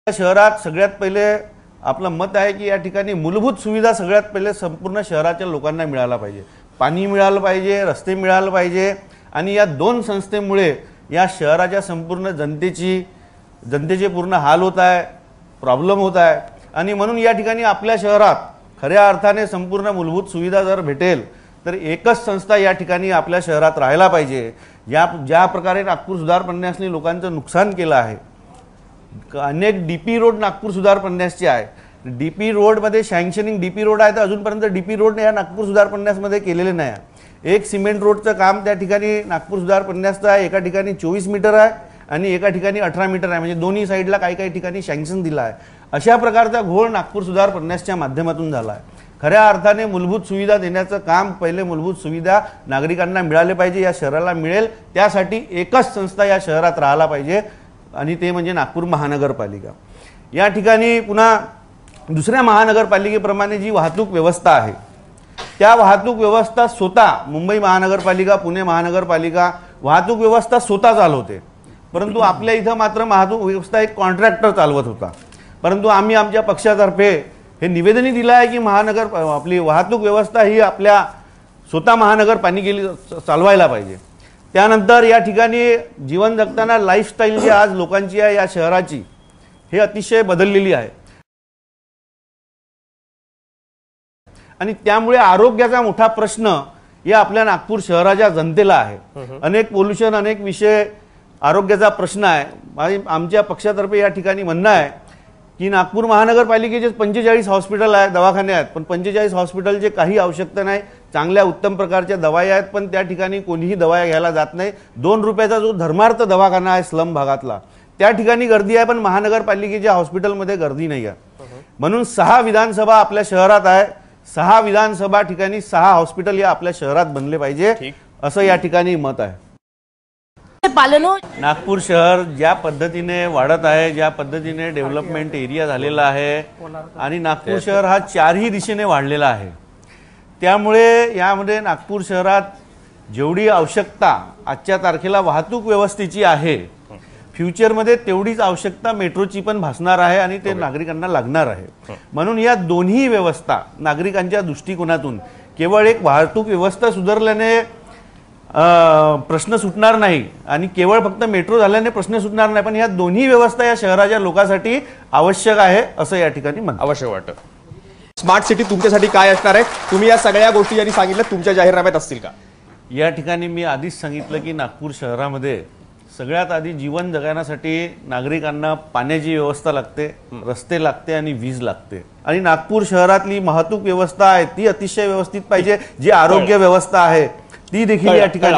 शहरात सगळ्यात पहिले आपलं मत आहे की या ठिकाणी मूलभूत सुविधा सगळ्यात पहिले संपूर्ण शहराच्या लोकांना मिळायला पाहिजे। पाणी मिळालं पाहिजे, रस्ते मिळाले पाहिजे आणि या दोन संस्थेमुळे या शहराच्या संपूर्ण जनतेचे पूर्ण हाल होत आहे, प्रॉब्लेम होत आहे। आणि म्हणून या ठिकाणी आपल्या शहरात खऱ्या अर्थाने संपूर्ण मूलभूत सुविधा जर भेटेल तर एकच संस्था या ठिकाणी आपल्या शहरात राहायला पाहिजे। ज्या प्रकारे नागपूर सुधार प्रन्यासने लोकांचं नुकसान केलं आहे, अनेक डीपी रोड नागपूर सुधार प्रन्यासचे आहे, डीपी रोड मध्ये सँक्शनिंग डीपी रोड आहे तर अजूनपर्यंत डीपी रोड या नागपूर सुधार प्रन्यासमध्ये केलेले नाही। एक सिमेंट रोडचं काम त्या ठिकाणी नागपूर सुधार प्रन्यासचं आहे, एका ठिकाणी 24 मीटर आहे आणि एका ठिकाणी 18 मीटर आहे, म्हणजे दोन्ही साईडला काही ठिकाणी सँक्शन दिला आहे। अशा प्रकारचा घोळ नागपूर सुधार प्रन्यासच्या माध्यमातून झाला आहे। खऱ्या अर्थाने मूलभूत सुविधा देण्याचं काम पहिले मूलभूत सुविधा नागरिकांना मिळाले पाहिजे, या शहराला मिळेल त्यासाठी एकच संस्था या शहरात राहायला पाहिजे आणि ते म्हणजे नागपूर महानगरपालिका। या ठिकाणी पुन्हा दुसऱ्या महानगरपालिकेप्रमाणे जी वाहतूक व्यवस्था आहे त्या वाहतूक व्यवस्था स्वतः मुंबई महानगरपालिका, पुणे महानगरपालिका वाहतूक व्यवस्था स्वतः चालवते, परंतु आपल्या इथं मात्र वाहतूक व्यवस्था एक कॉन्ट्रॅक्टर चालवत होता। परंतु आम्ही आमच्या पक्षातर्फे हे निवेदनही दिलं आहे की आपली वाहतूक व्यवस्था ही आपल्या स्वतः महानगरपालिकेने चालवायला पाहिजे। त्यानंतर या ठिकाणी जीवन जगताना लाईफस्टाईल जी आज लोकांची आहे या शहराची हे अतिशय बदललेली आहे आणि त्यामुळे आरोग्याचा मोठा प्रश्न या आपल्या नागपूर शहराच्या जनतेला आहे। अनेक पोल्युशन, अनेक विषय आरोग्याचा प्रश्न आहे। आमच्या पक्षातर्फे या ठिकाणी म्हणणं आहे की नागपूर महानगरपालिकेचे 45 हॉस्पिटल आहेत, दवाखाने आहेत, पण 45 हॉस्पिटलचे काही आवश्यकता नाही। चांगल्या उत्तम प्रकारच्या दवाई आहेत पण त्या ठिकाणी कोणीही दवाई घ्यायला जात नाही। 2 रुपयाचा जो धर्मार्थ दवाखाना आहे स्लम भागातला त्या ठिकाणी गर्दी आहे, पण महानगरपालिकेच्या हॉस्पिटलमध्ये गर्दी नाही आहे। म्हणून 6 विधानसभा आपल्या शहरात आहे, 6 विधानसभा ठिकाणी 6 हॉस्पिटल या आपल्या शहरात बनले पाहिजे असं या ठिकाणी मत आहे। नागपूर शहर ज्या पद्धतीने वाढत आहे, ज्या पद्धतीने डेव्हलपमेंट एरिया झालेला आहे आणि नागपूर शहर हा 4ही दिशेने वाढलेला आहे, त्यामुळे यामध्ये नागपूर शहरात जेवढी आवश्यकता आजच्या तारखेला वाहतूक व्यवस्थेची आहे, फ्युचरमध्ये तेवढीच आवश्यकता मेट्रोची पण भासणार आहे आणि ते नागरिकांना लागणार आहे। म्हणून या दोन्ही व्यवस्था नागरिकांच्या दृष्टिकोनातून केवळ एक वाहतूक व्यवस्था सुधारल्याने प्रश्न सुटणार नाही आणि केवळ फक्त मेट्रो झाल्याने प्रश्न सुटणार नाही, पण या दोन्ही व्यवस्था या शहराच्या लोकांसाठी आवश्यक आहे असं या ठिकाणी म्हणणं आवश्यक वाटतं। स्मार्ट सिटी तुमच्यासाठी काय असणार आहे? तुम्ही या सगळ्या गोष्टी ज्यांनी सांगितल्या तुमच्या जाहीरनाम्यात असतील का? या ठिकाणी मी आधीच सांगितलं की नागपूर शहरामध्ये सगळ्यात आधी जीवन जगण्यासाठी नागरिकांना पाण्याची व्यवस्था लागते, रस्ते लागते आणि वीज लागते आणि नागपूर शहरातली वाहतूक व्यवस्था आहे ती अतिशय व्यवस्थित पाहिजे। जी आरोग्य व्यवस्था आहे ती देखील या ठिकाणी